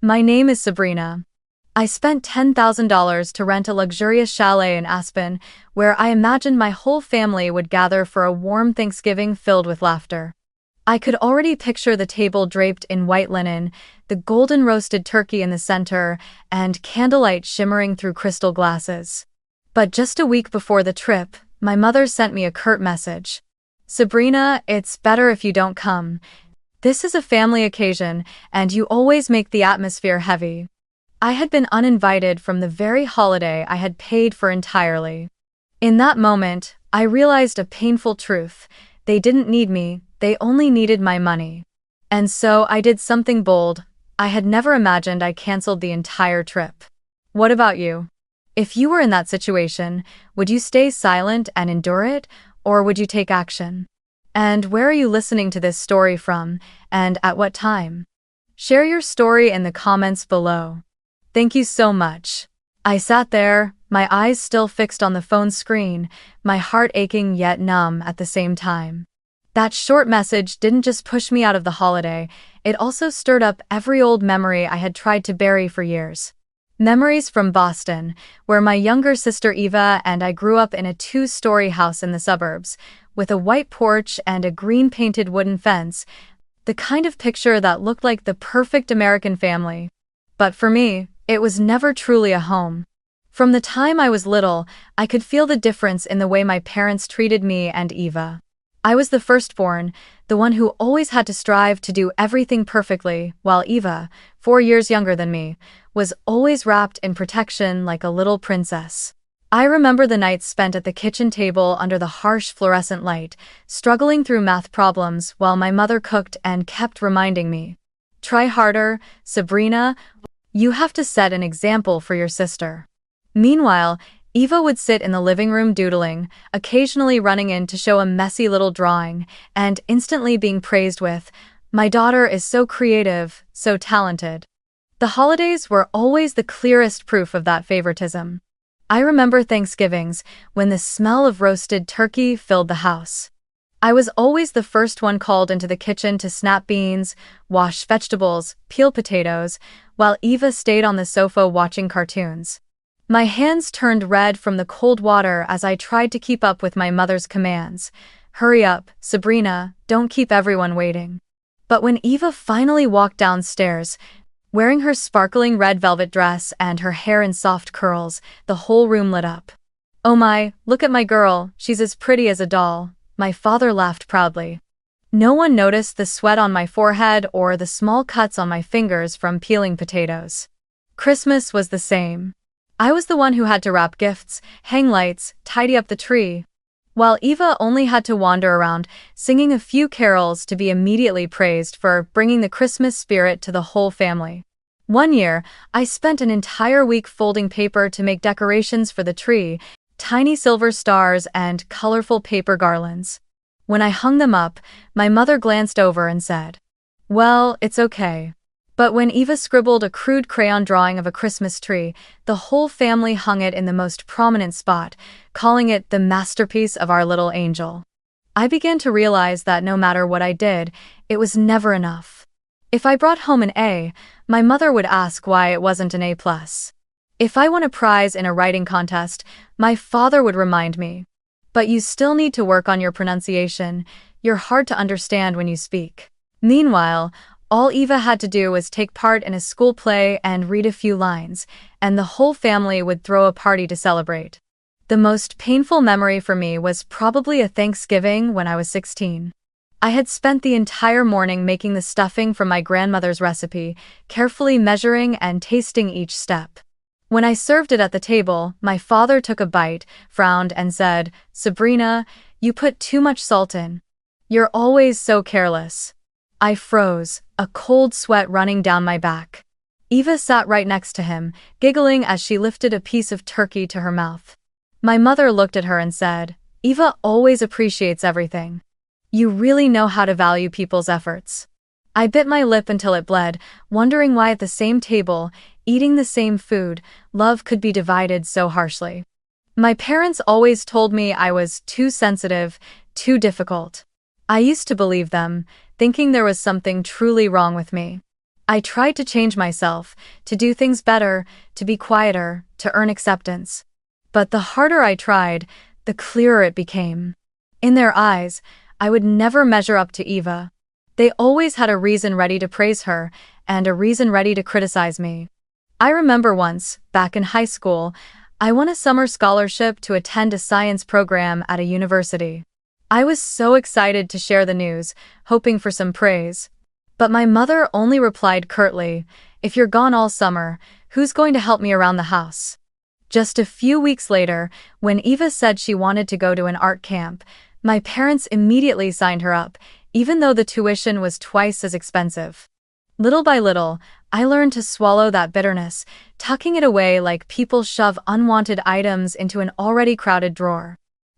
My name is Sabrina. I spent $10,000 to rent a luxurious chalet in Aspen, where I imagined my whole family would gather for a warm Thanksgiving filled with laughter. I could already picture the table draped in white linen, the golden roasted turkey in the center, and candlelight shimmering through crystal glasses. But just a week before the trip, my mother sent me a curt message. "Sabrina, it's better if you don't come. This is a family occasion, and you always make the atmosphere heavy." I had been uninvited from the very holiday I had paid for entirely. In that moment, I realized a painful truth. They didn't need me, they only needed my money. And so I did something bold. I had never imagined I canceled the entire trip. What about you? If you were in that situation, would you stay silent and endure it, or would you take action? And where are you listening to this story from, and at what time? Share your story in the comments below. Thank you so much. I sat there, my eyes still fixed on the phone screen, my heart aching yet numb at the same time. That short message didn't just push me out of the holiday, it also stirred up every old memory I had tried to bury for years. Memories from Boston, where my younger sister Eva and I grew up in a 2-story house in the suburbs, with a white porch and a green-painted wooden fence, the kind of picture that looked like the perfect American family. But for me, it was never truly a home. From the time I was little, I could feel the difference in the way my parents treated me and Eva. I was the firstborn, the one who always had to strive to do everything perfectly, while Eva, 4 years younger than me, was always wrapped in protection like a little princess. I remember the nights spent at the kitchen table under the harsh fluorescent light, struggling through math problems while my mother cooked and kept reminding me, "Try harder, Sabrina. You have to set an example for your sister." Meanwhile, Eva would sit in the living room doodling, occasionally running in to show a messy little drawing, and instantly being praised with, "My daughter is so creative, so talented." The holidays were always the clearest proof of that favoritism. I remember Thanksgivings, when the smell of roasted turkey filled the house. I was always the first one called into the kitchen to snap beans, wash vegetables, peel potatoes, while Eva stayed on the sofa watching cartoons. My hands turned red from the cold water as I tried to keep up with my mother's commands. "Hurry up, Sabrina, don't keep everyone waiting." But when Eva finally walked downstairs, wearing her sparkling red velvet dress and her hair in soft curls, the whole room lit up. "Oh my, look at my girl, she's as pretty as a doll," my father laughed proudly. No one noticed the sweat on my forehead or the small cuts on my fingers from peeling potatoes. Christmas was the same. I was the one who had to wrap gifts, hang lights, tidy up the tree, while Eva only had to wander around, singing a few carols to be immediately praised for bringing the Christmas spirit to the whole family. One year, I spent an entire week folding paper to make decorations for the tree, tiny silver stars and colorful paper garlands. When I hung them up, my mother glanced over and said, "Well, it's okay." But when Eva scribbled a crude crayon drawing of a Christmas tree, the whole family hung it in the most prominent spot, calling it the masterpiece of our little angel. I began to realize that no matter what I did, it was never enough. If I brought home an A, my mother would ask why it wasn't an A+. If I won a prize in a writing contest, my father would remind me, "But you still need to work on your pronunciation, you're hard to understand when you speak." Meanwhile, all Eva had to do was take part in a school play and read a few lines, and the whole family would throw a party to celebrate. The most painful memory for me was probably a Thanksgiving when I was 16. I had spent the entire morning making the stuffing from my grandmother's recipe, carefully measuring and tasting each step. When I served it at the table, my father took a bite, frowned, and said, "Sabrina, you put too much salt in. You're always so careless." I froze, a cold sweat running down my back. Eva sat right next to him, giggling as she lifted a piece of turkey to her mouth. My mother looked at her and said, "Eva always appreciates everything. You really know how to value people's efforts." I bit my lip until it bled, wondering why at the same table, eating the same food, love could be divided so harshly. My parents always told me I was too sensitive, too difficult. I used to believe them, thinking there was something truly wrong with me. I tried to change myself, to do things better, to be quieter, to earn acceptance. But the harder I tried, the clearer it became. In their eyes, I would never measure up to Eva. They always had a reason ready to praise her, and a reason ready to criticize me. I remember once, back in high school, I won a summer scholarship to attend a science program at a university. I was so excited to share the news, hoping for some praise. But my mother only replied curtly, "If you're gone all summer, who's going to help me around the house?" Just a few weeks later, when Eva said she wanted to go to an art camp, my parents immediately signed her up, even though the tuition was twice as expensive. Little by little, I learned to swallow that bitterness, tucking it away like people shove unwanted items into an already crowded drawer.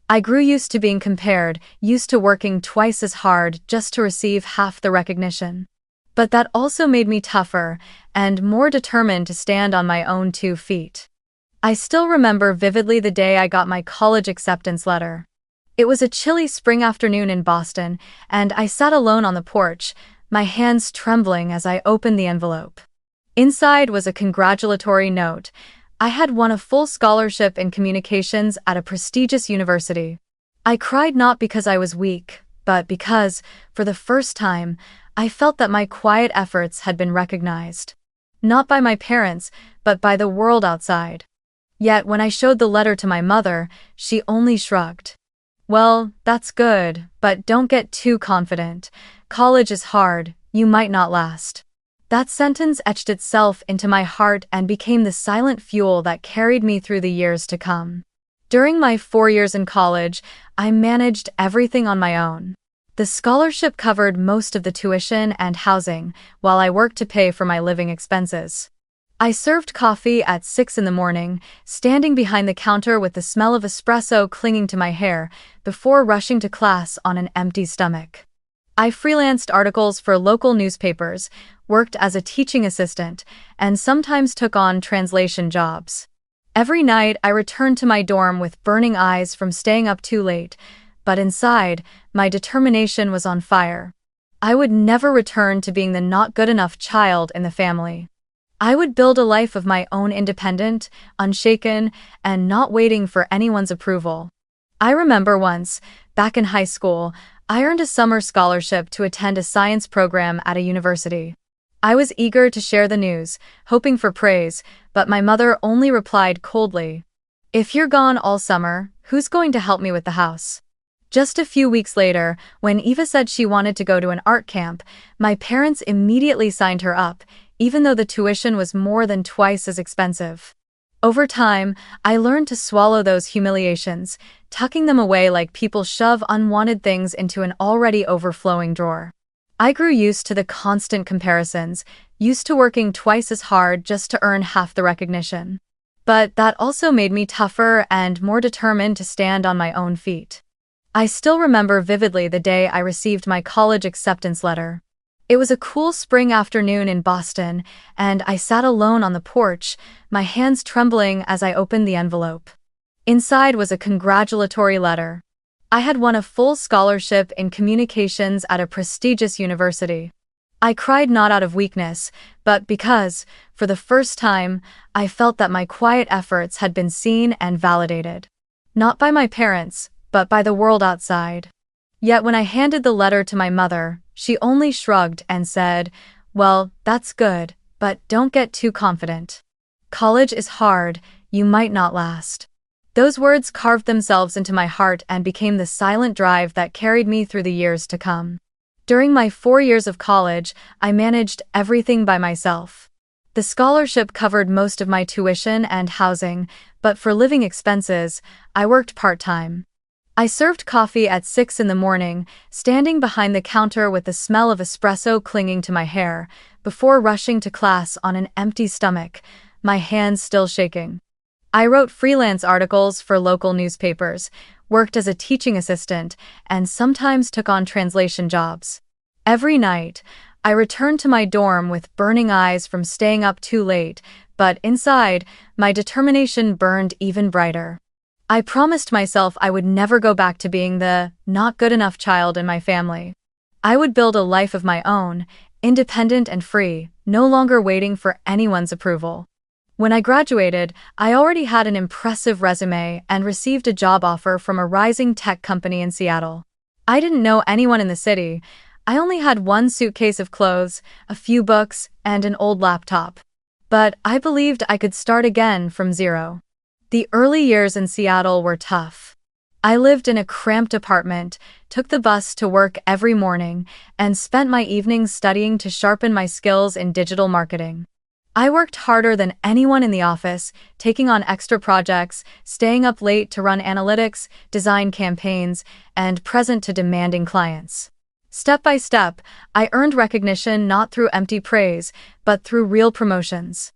I grew used to being compared, used to working twice as hard just to receive half the recognition. But that also made me tougher and more determined to stand on my own 2 feet. I still remember vividly the day I got my college acceptance letter. It was a chilly spring afternoon in Boston, and I sat alone on the porch, my hands trembling as I opened the envelope. Inside was a congratulatory note. I had won a full scholarship in communications at a prestigious university. I cried not because I was weak, but because, for the first time, I felt that my quiet efforts had been recognized. Not by my parents, but by the world outside. Yet when I showed the letter to my mother, she only shrugged. "Well, that's good, but don't get too confident. College is hard, you might not last." That sentence etched itself into my heart and became the silent fuel that carried me through the years to come. During my 4 years in college, I managed everything on my own. The scholarship covered most of the tuition and housing, while I worked to pay for my living expenses. I served coffee at 6 in the morning, standing behind the counter with the smell of espresso clinging to my hair, before rushing to class on an empty stomach. I freelanced articles for local newspapers, worked as a teaching assistant, and sometimes took on translation jobs. Every night I returned to my dorm with burning eyes from staying up too late, but inside, my determination was on fire. I would never return to being the not good enough child in the family. I would build a life of my own, independent, unshaken, and not waiting for anyone's approval. I remember once, back in high school, I earned a summer scholarship to attend a science program at a university. I was eager to share the news, hoping for praise, but my mother only replied coldly, "If you're gone all summer, who's going to help me with the house?" Just a few weeks later, when Eva said she wanted to go to an art camp, my parents immediately signed her up, even though the tuition was more than twice as expensive. Over time, I learned to swallow those humiliations, tucking them away like people shove unwanted things into an already overflowing drawer. I grew used to the constant comparisons, used to working twice as hard just to earn half the recognition. But that also made me tougher and more determined to stand on my own feet. I still remember vividly the day I received my college acceptance letter. It was a cool spring afternoon in Boston, and I sat alone on the porch, my hands trembling as I opened the envelope. Inside was a congratulatory letter. I had won a full scholarship in communications at a prestigious university. I cried not out of weakness, but because, for the first time, I felt that my quiet efforts had been seen and validated. Not by my parents, but by the world outside. Yet when I handed the letter to my mother, she only shrugged and said, "Well, that's good, but don't get too confident. College is hard, you might not last." Those words carved themselves into my heart and became the silent drive that carried me through the years to come. During my 4 years of college, I managed everything by myself. The scholarship covered most of my tuition and housing, but for living expenses, I worked part-time. I served coffee at 6 in the morning, standing behind the counter with the smell of espresso clinging to my hair, before rushing to class on an empty stomach, my hands still shaking. I wrote freelance articles for local newspapers, worked as a teaching assistant, and sometimes took on translation jobs. Every night, I returned to my dorm with burning eyes from staying up too late, but inside, my determination burned even brighter. I promised myself I would never go back to being the not good enough child in my family. I would build a life of my own, independent and free, no longer waiting for anyone's approval. When I graduated, I already had an impressive resume and received a job offer from a rising tech company in Seattle. I didn't know anyone in the city. I only had one suitcase of clothes, a few books, and an old laptop. But I believed I could start again from zero. The early years in Seattle were tough. I lived in a cramped apartment, took the bus to work every morning, and spent my evenings studying to sharpen my skills in digital marketing. I worked harder than anyone in the office, taking on extra projects, staying up late to run analytics, design campaigns, and present to demanding clients. Step by step, I earned recognition not through empty praise, but through real promotions.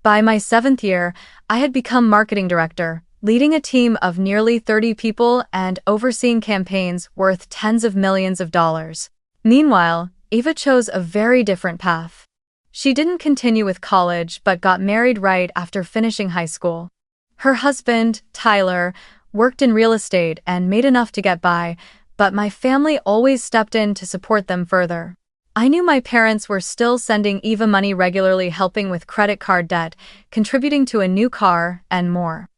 By my 7th year, I had become marketing director, leading a team of nearly 30 people and overseeing campaigns worth tens of millions of dollars. Meanwhile, Eva chose a very different path. She didn't continue with college but got married right after finishing high school. Her husband, Tyler, worked in real estate and made enough to get by, but my family always stepped in to support them further. I knew my parents were still sending Eva money regularly, helping with credit card debt, contributing to a new car, and more.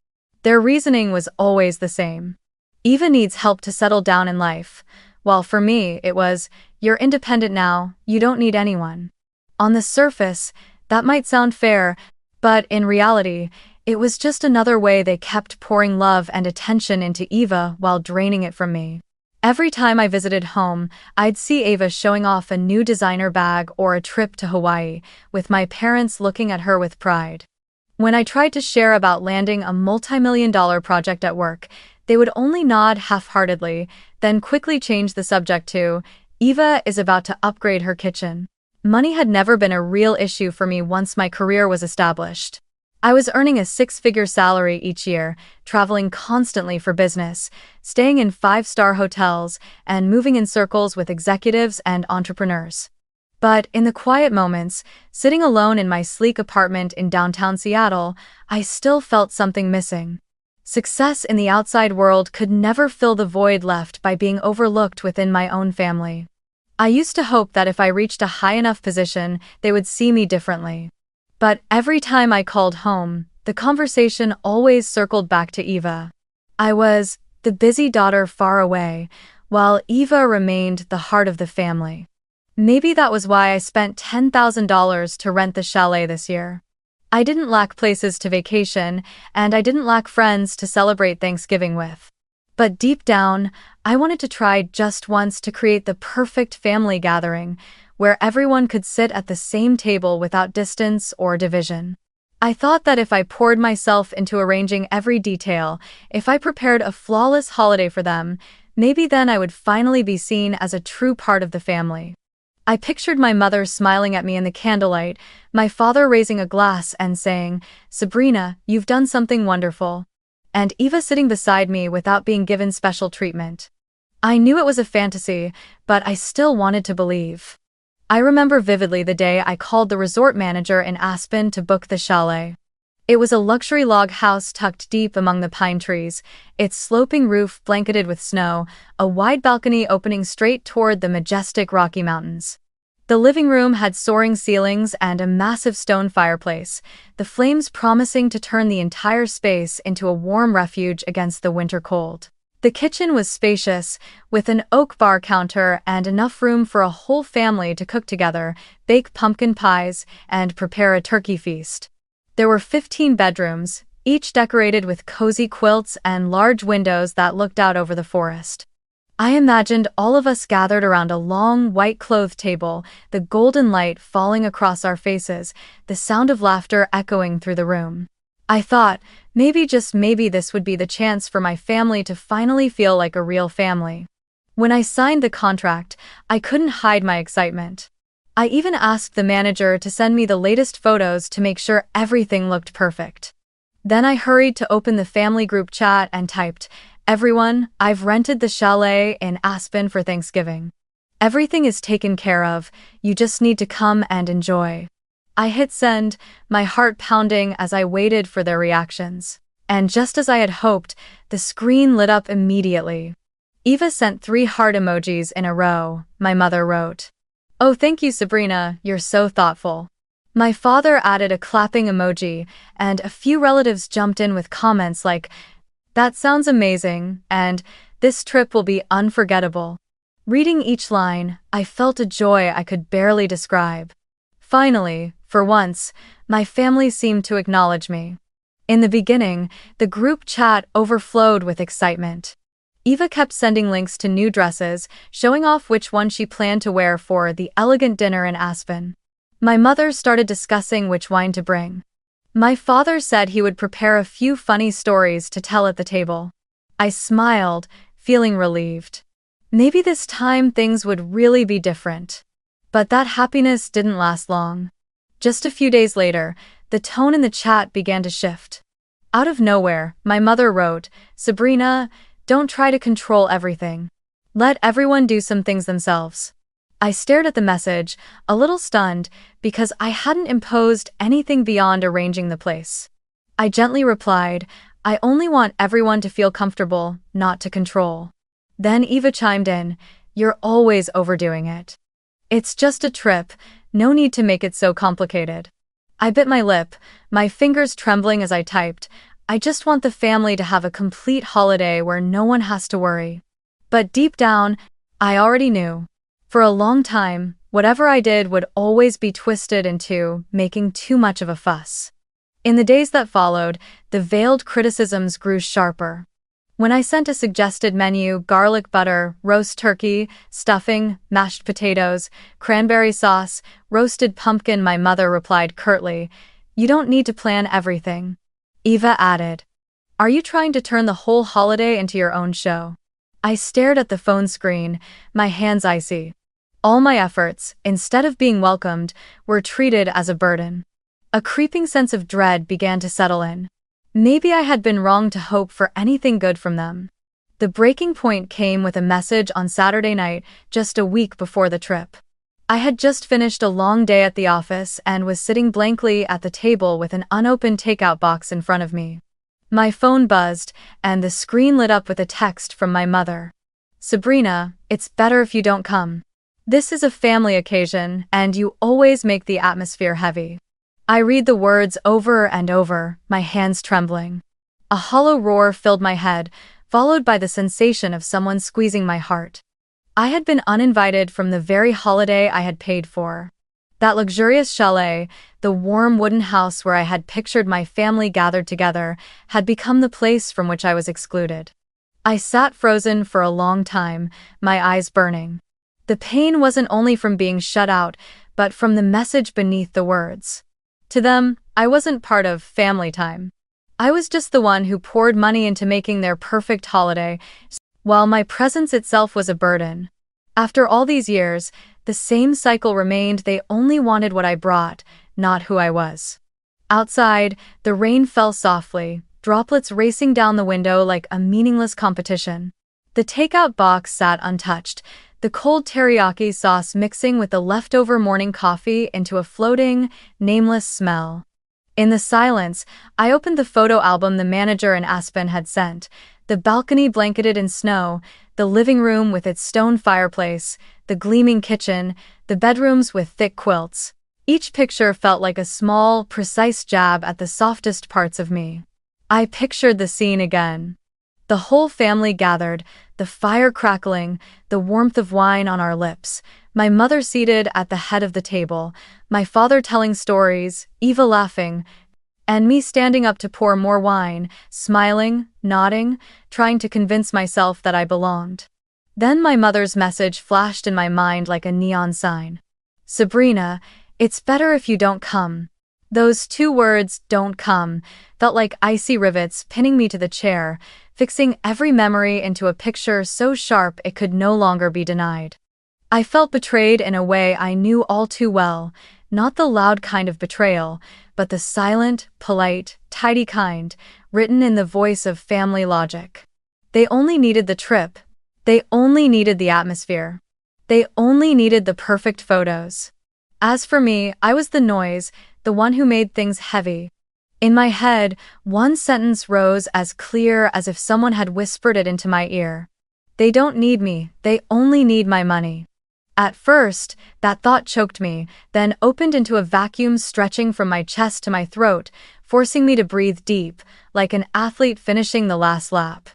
Their reasoning was always the same. Eva needs help to settle down in life, while for me it was, you're independent now, you don't need anyone. On the surface, that might sound fair, but in reality, it was just another way they kept pouring love and attention into Eva while draining it from me. Every time I visited home, I'd see Eva showing off a new designer bag or a trip to Hawaii, with my parents looking at her with pride. When I tried to share about landing a multi-million-dollar project at work, they would only nod half-heartedly, then quickly change the subject to, Eva is about to upgrade her kitchen. Money had never been a real issue for me once my career was established. I was earning a 6-figure salary each year, traveling constantly for business, staying in 5-star hotels, and moving in circles with executives and entrepreneurs. But in the quiet moments, sitting alone in my sleek apartment in downtown Seattle, I still felt something missing. Success in the outside world could never fill the void left by being overlooked within my own family. I used to hope that if I reached a high enough position, they would see me differently. But every time I called home, the conversation always circled back to Eva. I was the busy daughter far away, while Eva remained the heart of the family. Maybe that was why I spent $10,000 to rent the chalet this year. I didn't lack places to vacation, and I didn't lack friends to celebrate Thanksgiving with. But deep down, I wanted to try just once to create the perfect family gathering, where everyone could sit at the same table without distance or division. I thought that if I poured myself into arranging every detail, if I prepared a flawless holiday for them, maybe then I would finally be seen as a true part of the family. I pictured my mother smiling at me in the candlelight, my father raising a glass and saying, "Sabrina, you've done something wonderful," and Eva sitting beside me without being given special treatment. I knew it was a fantasy, but I still wanted to believe. I remember vividly the day I called the resort manager in Aspen to book the chalet. It was a luxury log house tucked deep among the pine trees, its sloping roof blanketed with snow, a wide balcony opening straight toward the majestic Rocky Mountains. The living room had soaring ceilings and a massive stone fireplace, the flames promising to turn the entire space into a warm refuge against the winter cold. The kitchen was spacious, with an oak bar counter and enough room for a whole family to cook together, bake pumpkin pies, and prepare a turkey feast. There were 15 bedrooms, each decorated with cozy quilts and large windows that looked out over the forest. I imagined all of us gathered around a long, white-clothed table, the golden light falling across our faces, the sound of laughter echoing through the room. I thought, maybe just maybe this would be the chance for my family to finally feel like a real family. When I signed the contract, I couldn't hide my excitement. I even asked the manager to send me the latest photos to make sure everything looked perfect. Then I hurried to open the family group chat and typed, "Everyone, I've rented the chalet in Aspen for Thanksgiving. Everything is taken care of, you just need to come and enjoy." I hit send, my heart pounding as I waited for their reactions. And just as I had hoped, the screen lit up immediately. Eva sent 3 heart emojis in a row, my mother wrote. "Oh, thank you, Sabrina, you're so thoughtful." My father added a clapping emoji, and a few relatives jumped in with comments like, "That sounds amazing," and "This trip will be unforgettable." Reading each line, I felt a joy I could barely describe. Finally, for once, my family seemed to acknowledge me. In the beginning, the group chat overflowed with excitement. Eva kept sending links to new dresses, showing off which one she planned to wear for the elegant dinner in Aspen. My mother started discussing which wine to bring. My father said he would prepare a few funny stories to tell at the table. I smiled, feeling relieved. Maybe this time things would really be different. But that happiness didn't last long. Just a few days later, the tone in the chat began to shift. Out of nowhere, my mother wrote, "Sabrina, don't try to control everything. Let everyone do some things themselves." I stared at the message, a little stunned, because I hadn't imposed anything beyond arranging the place. I gently replied, "I only want everyone to feel comfortable, not to control." Then Eva chimed in, "You're always overdoing it. It's just a trip, no need to make it so complicated." I bit my lip, my fingers trembling as I typed, "I just want the family to have a complete holiday where no one has to worry." But deep down, I already knew. For a long time, whatever I did would always be twisted into making too much of a fuss. In the days that followed, the veiled criticisms grew sharper. When I sent a suggested menu, garlic butter, roast turkey, stuffing, mashed potatoes, cranberry sauce, roasted pumpkin, my mother replied curtly, "You don't need to plan everything." Eva added, "Are you trying to turn the whole holiday into your own show?" I stared at the phone screen, my hands icy. All my efforts, instead of being welcomed, were treated as a burden. A creeping sense of dread began to settle in. Maybe I had been wrong to hope for anything good from them. The breaking point came with a message on Saturday night, just a week before the trip. I had just finished a long day at the office and was sitting blankly at the table with an unopened takeout box in front of me. My phone buzzed, and the screen lit up with a text from my mother. "Sabrina, it's better if you don't come. This is a family occasion, and you always make the atmosphere heavy." I read the words over and over, my hands trembling. A hollow roar filled my head, followed by the sensation of someone squeezing my heart. I had been uninvited from the very holiday I had paid for. That luxurious chalet, the warm wooden house where I had pictured my family gathered together, had become the place from which I was excluded. I sat frozen for a long time, my eyes burning. The pain wasn't only from being shut out, but from the message beneath the words. To them, I wasn't part of family time. I was just the one who poured money into making their perfect holiday, while my presence itself was a burden. After all these years, the same cycle remained. They only wanted what I brought, not who I was. Outside, the rain fell softly, droplets racing down the window like a meaningless competition. The takeout box sat untouched, the cold teriyaki sauce mixing with the leftover morning coffee into a floating, nameless smell. In the silence, I opened the photo album the manager in Aspen had sent, the balcony blanketed in snow, the living room with its stone fireplace, the gleaming kitchen, the bedrooms with thick quilts. Each picture felt like a small, precise jab at the softest parts of me. I pictured the scene again. The whole family gathered, the fire crackling, the warmth of wine on our lips, my mother seated at the head of the table, my father telling stories, Eva laughing, and me standing up to pour more wine, smiling, nodding, trying to convince myself that I belonged. Then my mother's message flashed in my mind like a neon sign. "Sabrina, it's better if you don't come." Those two words, "don't come," felt like icy rivets pinning me to the chair, fixing every memory into a picture so sharp it could no longer be denied. I felt betrayed in a way I knew all too well, not the loud kind of betrayal, but the silent, polite, tidy kind, written in the voice of family logic. They only needed the trip. They only needed the atmosphere. They only needed the perfect photos. As for me, I was the noise, the one who made things heavy. In my head, one sentence rose as clear as if someone had whispered it into my ear. "They don't need me, they only need my money." At first, that thought choked me, then opened into a vacuum stretching from my chest to my throat, forcing me to breathe deep, like an athlete finishing the last lap.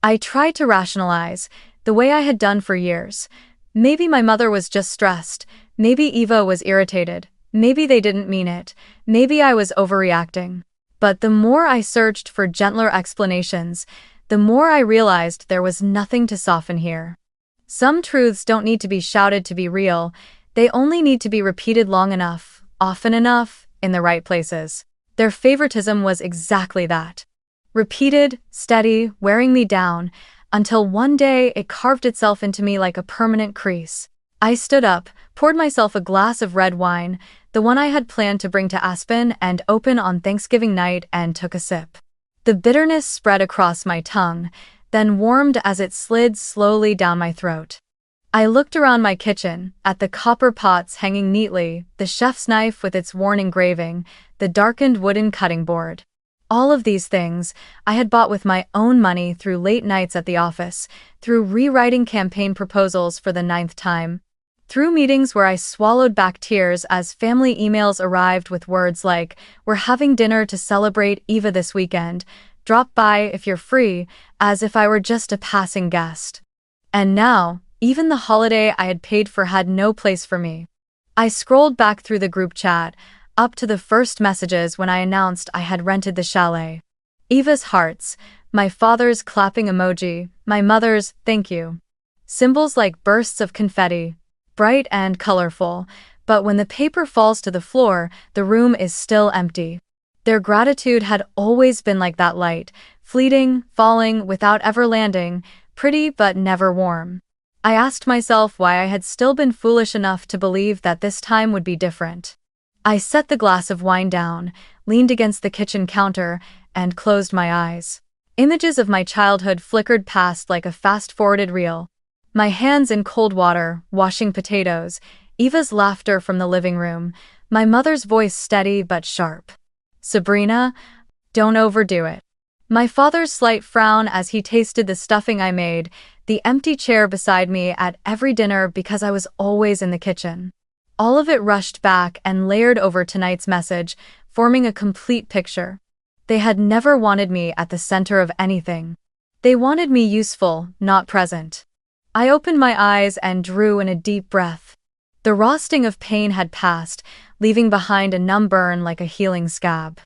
I tried to rationalize, the way I had done for years. Maybe my mother was just stressed, maybe Eva was irritated, maybe they didn't mean it, maybe I was overreacting. But the more I searched for gentler explanations, the more I realized there was nothing to soften here. Some truths don't need to be shouted to be real, they only need to be repeated long enough, often enough, in the right places. Their favoritism was exactly that. Repeated, steady, wearing me down, until one day it carved itself into me like a permanent crease. I stood up, poured myself a glass of red wine, the one I had planned to bring to Aspen and open on Thanksgiving night, and took a sip. The bitterness spread across my tongue, then warmed as it slid slowly down my throat. I looked around my kitchen, at the copper pots hanging neatly, the chef's knife with its worn engraving, the darkened wooden cutting board. All of these things I had bought with my own money through late nights at the office, through rewriting campaign proposals for the 9th time, through meetings where I swallowed back tears as family emails arrived with words like, "We're having dinner to celebrate Eva this weekend. Drop by if you're free," as if I were just a passing guest. And now, even the holiday I had paid for had no place for me. I scrolled back through the group chat, up to the first messages when I announced I had rented the chalet. Eva's hearts, my father's clapping emoji, my mother's thank you. Symbols like bursts of confetti, bright and colorful, but when the paper falls to the floor, the room is still empty. Their gratitude had always been like that light, fleeting, falling without ever landing, pretty but never warm. I asked myself why I had still been foolish enough to believe that this time would be different. I set the glass of wine down, leaned against the kitchen counter, and closed my eyes. Images of my childhood flickered past like a fast-forwarded reel. My hands in cold water, washing potatoes, Eva's laughter from the living room, my mother's voice steady but sharp. "Sabrina, don't overdo it." My father's slight frown as he tasted the stuffing I made, the empty chair beside me at every dinner because I was always in the kitchen. All of it rushed back and layered over tonight's message, forming a complete picture. They had never wanted me at the center of anything. They wanted me useful, not present. I opened my eyes and drew in a deep breath. The raw sting of pain had passed, leaving behind a numb burn like a healing scab.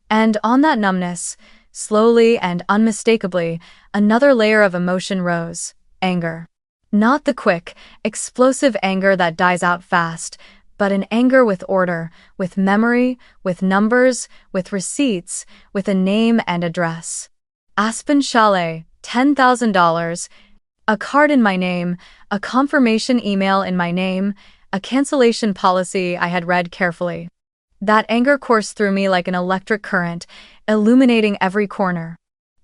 And on that numbness, slowly and unmistakably, another layer of emotion rose: anger. Not the quick, explosive anger that dies out fast, but an anger with order, with memory, with numbers, with receipts, with a name and address. Aspen Chalet, $10,000, a card in my name, a confirmation email in my name, a cancellation policy I had read carefully. That anger coursed through me like an electric current, illuminating every corner.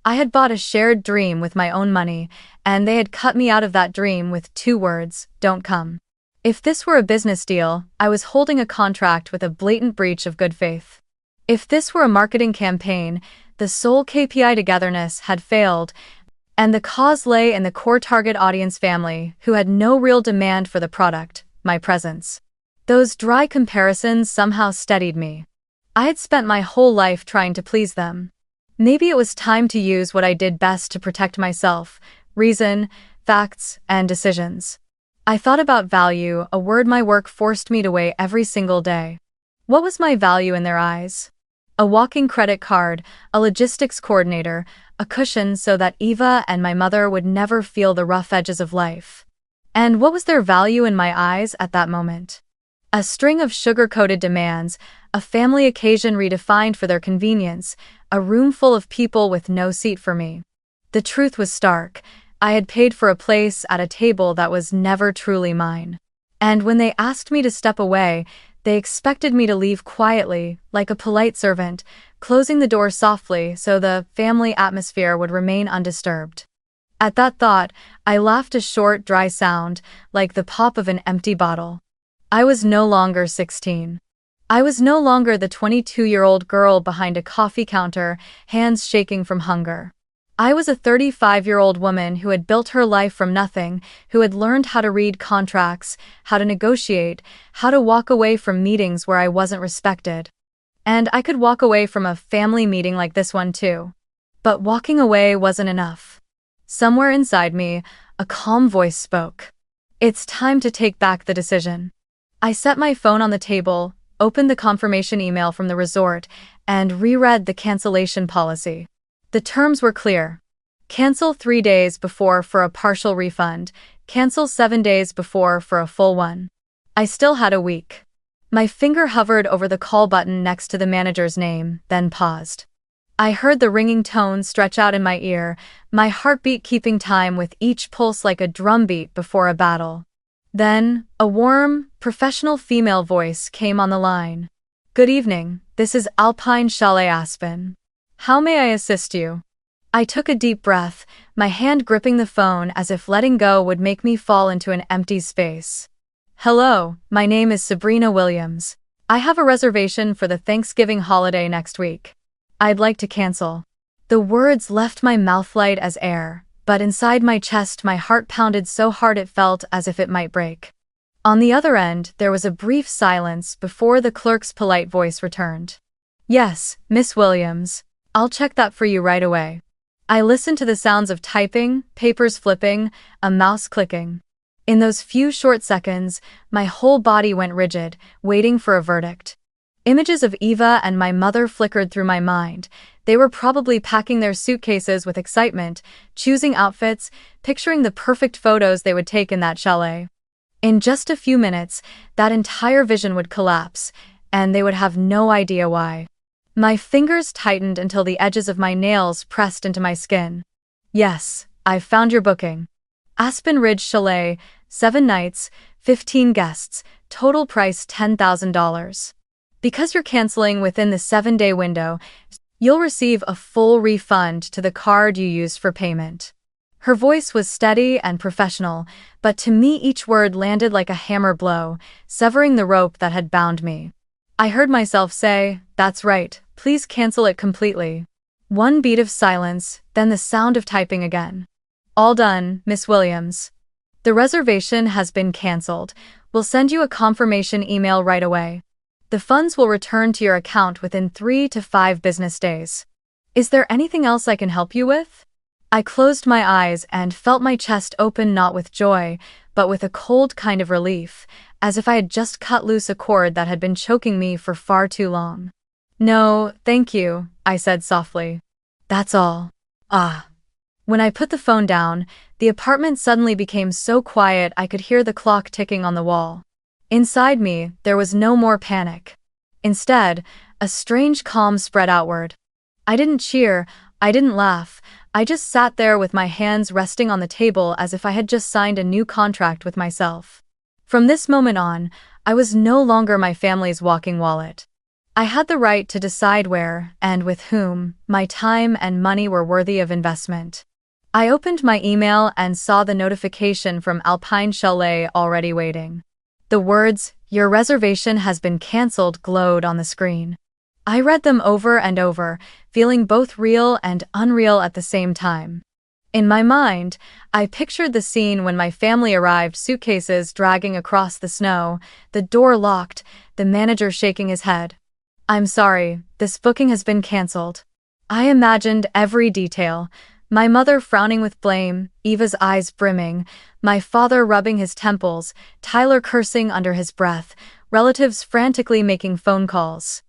I had bought a shared dream with my own money, and they had cut me out of that dream with 2 words: "Don't come." If this were a business deal, I was holding a contract with a blatant breach of good faith. If this were a marketing campaign, the sole KPI togetherness had failed, and the cause lay in the core target audience family who had no real demand for the product, my presence. Those dry comparisons somehow steadied me. I had spent my whole life trying to please them. Maybe it was time to use what I did best to protect myself: reason, facts, and decisions. I thought about value, a word my work forced me to weigh every single day. What was my value in their eyes? A walking credit card, a logistics coordinator, a cushion so that Eva and my mother would never feel the rough edges of life. And what was their value in my eyes at that moment? A string of sugar-coated demands, a family occasion redefined for their convenience, a room full of people with no seat for me. The truth was stark. I had paid for a place at a table that was never truly mine. And when they asked me to step away, they expected me to leave quietly, like a polite servant, closing the door softly so the family atmosphere would remain undisturbed. At that thought, I laughed, a short, dry sound, like the pop of an empty bottle. I was no longer 16. I was no longer the 22-year-old girl behind a coffee counter, hands shaking from hunger. I was a 35-year-old woman who had built her life from nothing, who had learned how to read contracts, how to negotiate, how to walk away from meetings where I wasn't respected. And I could walk away from a family meeting like this one too. But walking away wasn't enough. Somewhere inside me, a calm voice spoke. It's time to take back the decision. I set my phone on the table, opened the confirmation email from the resort, and reread the cancellation policy. The terms were clear. Cancel 3 days before for a partial refund, cancel 7 days before for a full one. I still had a week. My finger hovered over the call button next to the manager's name, then paused. I heard the ringing tone stretch out in my ear, my heartbeat keeping time with each pulse like a drumbeat before a battle. Then, a warm, professional female voice came on the line. Good evening, this is Alpine Chalet Aspen. How may I assist you? I took a deep breath, my hand gripping the phone as if letting go would make me fall into an empty space. Hello, my name is Sabrina Williams. I have a reservation for the Thanksgiving holiday next week. I'd like to cancel. The words left my mouth light as air, but inside my chest my heart pounded so hard it felt as if it might break. On the other end, there was a brief silence before the clerk's polite voice returned. Yes, Miss Williams. I'll check that for you right away. I listened to the sounds of typing, papers flipping, a mouse clicking. In those few short seconds, my whole body went rigid, waiting for a verdict. Images of Eva and my mother flickered through my mind. They were probably packing their suitcases with excitement, choosing outfits, picturing the perfect photos they would take in that chalet. In just a few minutes, that entire vision would collapse, and they would have no idea why. My fingers tightened until the edges of my nails pressed into my skin. Yes, I've found your booking. Aspen Ridge Chalet, 7 nights, 15 guests, total price $10,000. Because you're canceling within the 7-day window, you'll receive a full refund to the card you used for payment. Her voice was steady and professional, but to me each word landed like a hammer blow, severing the rope that had bound me. I heard myself say, "That's right, please cancel it completely." One beat of silence, then the sound of typing again. All done, Miss Williams. The reservation has been canceled. We'll send you a confirmation email right away. The funds will return to your account within 3 to 5 business days. Is there anything else I can help you with? I closed my eyes and felt my chest open not with joy, but with a cold kind of relief, as if I had just cut loose a cord that had been choking me for far too long. No, thank you, I said softly. That's all. Ah. When I put the phone down, the apartment suddenly became so quiet I could hear the clock ticking on the wall. Inside me, there was no more panic. Instead, a strange calm spread outward. I didn't cheer, I didn't laugh, I just sat there with my hands resting on the table as if I had just signed a new contract with myself. From this moment on, I was no longer my family's walking wallet. I had the right to decide where, and with whom, my time and money were worthy of investment. I opened my email and saw the notification from Alpine Chalet already waiting. The words, "Your reservation has been cancelled," glowed on the screen. I read them over and over, feeling both real and unreal at the same time. In my mind, I pictured the scene when my family arrived, suitcases dragging across the snow, the door locked, the manager shaking his head. I'm sorry, this booking has been cancelled. I imagined every detail. My mother frowning with blame, Eva's eyes brimming, my father rubbing his temples, Tyler cursing under his breath, relatives frantically making phone calls.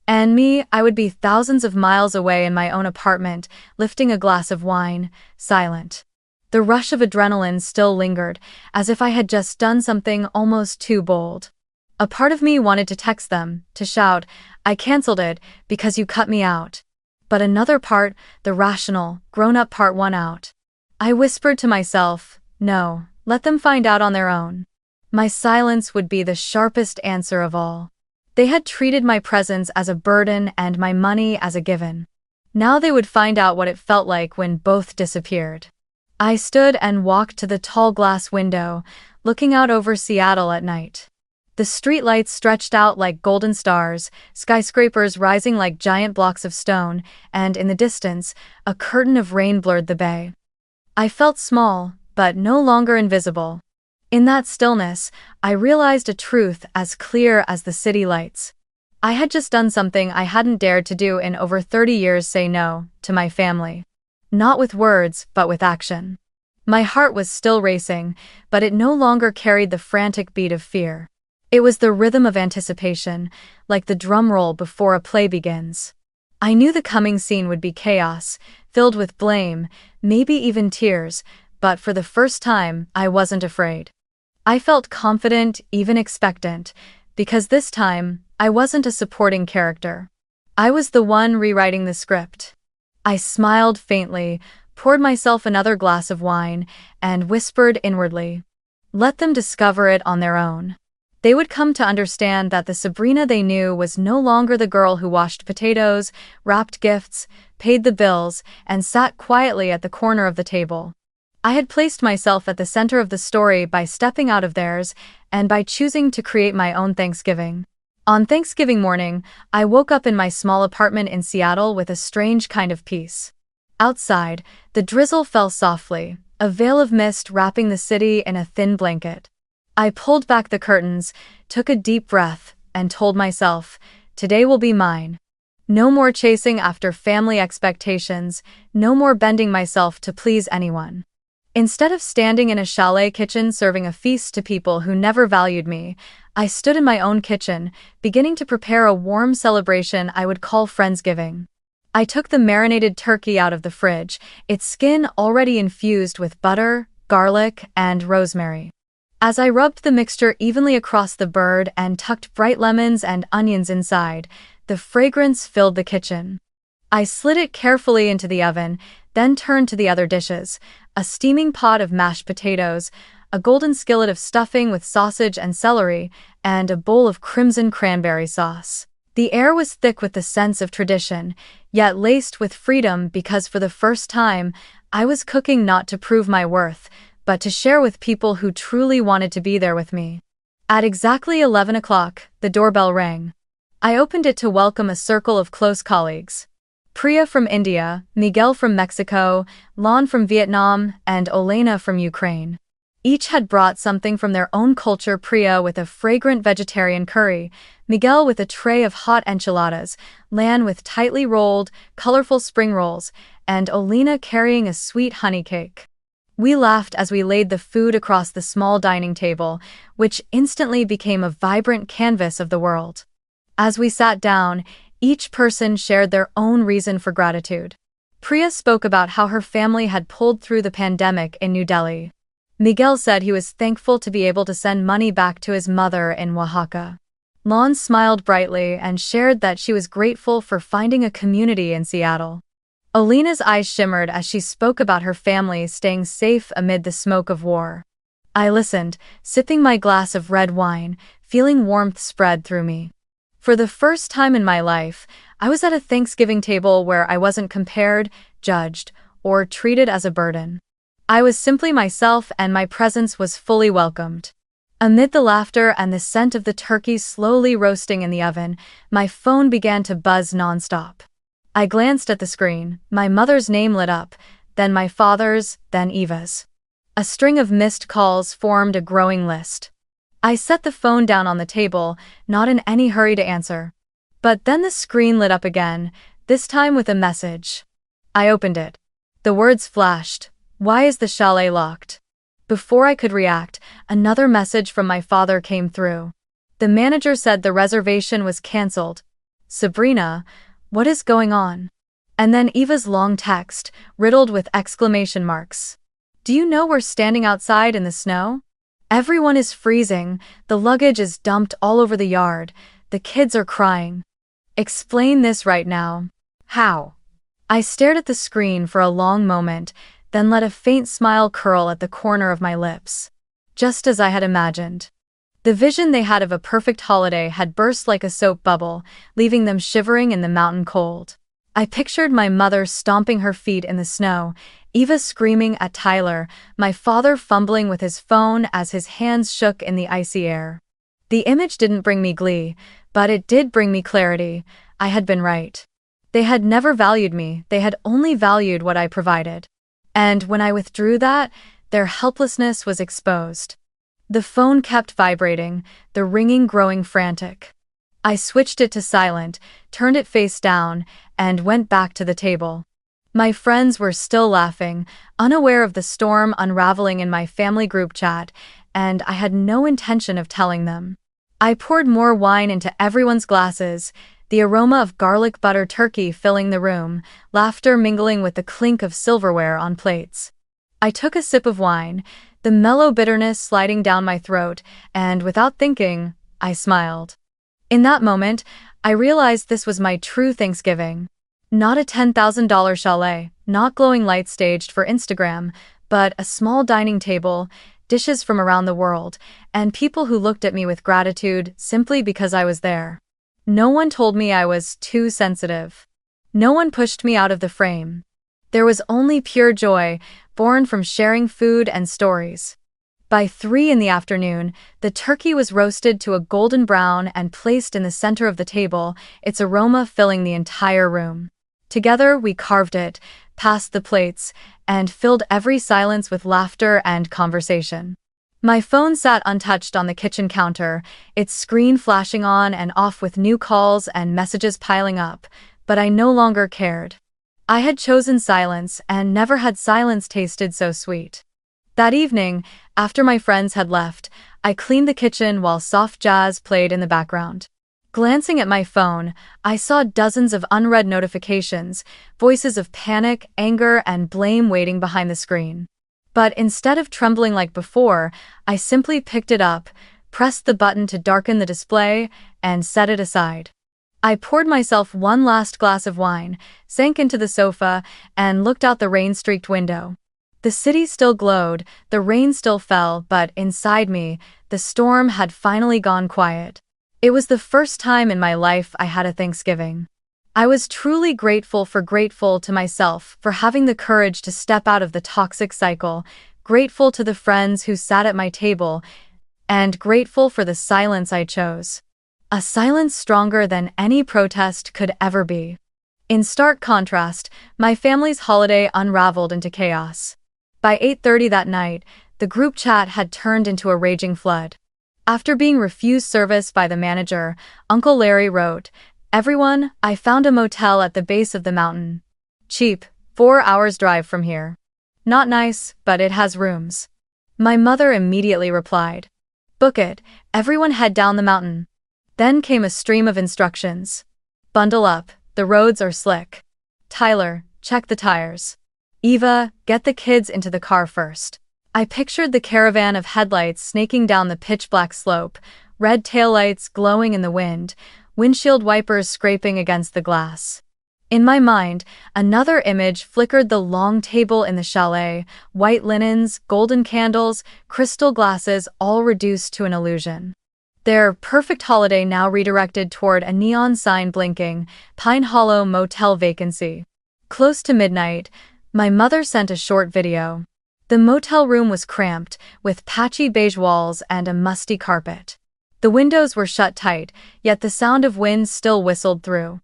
And me, I would be thousands of miles away in my own apartment, lifting a glass of wine, silent. The rush of adrenaline still lingered, as if I had just done something almost too bold. A part of me wanted to text them, to shout, "I cancelled it because you cut me out." But another part, the rational, grown-up part, won out. I whispered to myself, no, let them find out on their own. My silence would be the sharpest answer of all. They had treated my presence as a burden and my money as a given. Now they would find out what it felt like when both disappeared. I stood and walked to the tall glass window, looking out over Seattle at night. The streetlights stretched out like golden stars, skyscrapers rising like giant blocks of stone, and in the distance, a curtain of rain blurred the bay. I felt small, but no longer invisible. In that stillness, I realized a truth as clear as the city lights. I had just done something I hadn't dared to do in over 30 years: say no to my family. Not with words, but with action. My heart was still racing, but it no longer carried the frantic beat of fear. It was the rhythm of anticipation, like the drum roll before a play begins. I knew the coming scene would be chaos, filled with blame, maybe even tears, but for the first time, I wasn't afraid. I felt confident, even expectant, because this time, I wasn't a supporting character. I was the one rewriting the script. I smiled faintly, poured myself another glass of wine, and whispered inwardly, "Let them discover it on their own." They would come to understand that the Sabrina they knew was no longer the girl who washed potatoes, wrapped gifts, paid the bills, and sat quietly at the corner of the table. I had placed myself at the center of the story by stepping out of theirs and by choosing to create my own Thanksgiving. On Thanksgiving morning, I woke up in my small apartment in Seattle with a strange kind of peace. Outside, the drizzle fell softly, a veil of mist wrapping the city in a thin blanket. I pulled back the curtains, took a deep breath, and told myself, today will be mine. No more chasing after family expectations, no more bending myself to please anyone. Instead of standing in a chalet kitchen serving a feast to people who never valued me, I stood in my own kitchen, beginning to prepare a warm celebration I would call Friendsgiving. I took the marinated turkey out of the fridge, its skin already infused with butter, garlic, and rosemary. As I rubbed the mixture evenly across the bird and tucked bright lemons and onions inside, the fragrance filled the kitchen. I slid it carefully into the oven, then turned to the other dishes: a steaming pot of mashed potatoes, a golden skillet of stuffing with sausage and celery, and a bowl of crimson cranberry sauce. The air was thick with the sense of tradition, yet laced with freedom, because for the first time, I was cooking not to prove my worth, but to share with people who truly wanted to be there with me. At exactly 11 o'clock, the doorbell rang. I opened it to welcome a circle of close colleagues. Priya from India, Miguel from Mexico, Lon from Vietnam, and Olena from Ukraine. Each had brought something from their own culture: Priya with a fragrant vegetarian curry, Miguel with a tray of hot enchiladas, Lan with tightly rolled, colorful spring rolls, and Olena carrying a sweet honey cake. We laughed as we laid the food across the small dining table, which instantly became a vibrant canvas of the world. As we sat down, each person shared their own reason for gratitude. Priya spoke about how her family had pulled through the pandemic in New Delhi. Miguel said he was thankful to be able to send money back to his mother in Oaxaca. Lon smiled brightly and shared that she was grateful for finding a community in Seattle. Olena's eyes shimmered as she spoke about her family staying safe amid the smoke of war. I listened, sipping my glass of red wine, feeling warmth spread through me. For the first time in my life, I was at a Thanksgiving table where I wasn't compared, judged, or treated as a burden. I was simply myself, and my presence was fully welcomed. Amid the laughter and the scent of the turkey slowly roasting in the oven, my phone began to buzz nonstop. I glanced at the screen, my mother's name lit up, then my father's, then Eva's. A string of missed calls formed a growing list. I set the phone down on the table, not in any hurry to answer. But then the screen lit up again, this time with a message. I opened it. The words flashed, "Why is the chalet locked?" Before I could react, another message from my father came through. The manager said the reservation was cancelled. "Sabrina, what is going on?" And then Eva's long text, riddled with exclamation marks. "Do you know we're standing outside in the snow? Everyone is freezing, the luggage is dumped all over the yard, the kids are crying. Explain this right now." "How?" I stared at the screen for a long moment, then let a faint smile curl at the corner of my lips. Just as I had imagined. The vision they had of a perfect holiday had burst like a soap bubble, leaving them shivering in the mountain cold. I pictured my mother stomping her feet in the snow, Eva screaming at Tyler, my father fumbling with his phone as his hands shook in the icy air. The image didn't bring me glee, but it did bring me clarity. I had been right. They had never valued me, they had only valued what I provided. And when I withdrew that, their helplessness was exposed. The phone kept vibrating, the ringing growing frantic. I switched it to silent, turned it face down, and went back to the table. My friends were still laughing, unaware of the storm unraveling in my family group chat, and I had no intention of telling them. I poured more wine into everyone's glasses, the aroma of garlic butter turkey filling the room, laughter mingling with the clink of silverware on plates. I took a sip of wine, the mellow bitterness sliding down my throat, and without thinking, I smiled. In that moment, I realized this was my true Thanksgiving. Not a $10,000 chalet, not glowing lights staged for Instagram, but a small dining table, dishes from around the world, and people who looked at me with gratitude simply because I was there. No one told me I was too sensitive. No one pushed me out of the frame. There was only pure joy, born from sharing food and stories. By 3 in the afternoon, the turkey was roasted to a golden brown and placed in the center of the table, its aroma filling the entire room. Together, we carved it, passed the plates, and filled every silence with laughter and conversation. My phone sat untouched on the kitchen counter, its screen flashing on and off with new calls and messages piling up, but I no longer cared. I had chosen silence, and never had silence tasted so sweet. That evening, after my friends had left, I cleaned the kitchen while soft jazz played in the background. Glancing at my phone, I saw dozens of unread notifications, voices of panic, anger, and blame waiting behind the screen. But instead of trembling like before, I simply picked it up, pressed the button to darken the display, and set it aside. I poured myself one last glass of wine, sank into the sofa, and looked out the rain-streaked window. The city still glowed, the rain still fell, but inside me, the storm had finally gone quiet. It was the first time in my life I had a Thanksgiving. I was truly grateful to myself for having the courage to step out of the toxic cycle, grateful to the friends who sat at my table, and grateful for the silence I chose. A silence stronger than any protest could ever be. In stark contrast, my family's holiday unraveled into chaos. By 8:30 that night, the group chat had turned into a raging flood. After being refused service by the manager, Uncle Larry wrote, "Everyone, I found a motel at the base of the mountain. Cheap, 4 hours drive from here. Not nice, but it has rooms." My mother immediately replied, "Book it, everyone head down the mountain." Then came a stream of instructions. "Bundle up, the roads are slick. Tyler, check the tires. Eva, get the kids into the car first." I pictured the caravan of headlights snaking down the pitch-black slope, red taillights glowing in the wind, windshield wipers scraping against the glass. In my mind, another image flickered: the long table in the chalet, white linens, golden candles, crystal glasses, all reduced to an illusion. Their perfect holiday now redirected toward a neon sign blinking, Pine Hollow motel vacancy. Close to midnight, my mother sent a short video. The motel room was cramped, with patchy beige walls and a musty carpet. The windows were shut tight, yet the sound of wind still whistled through.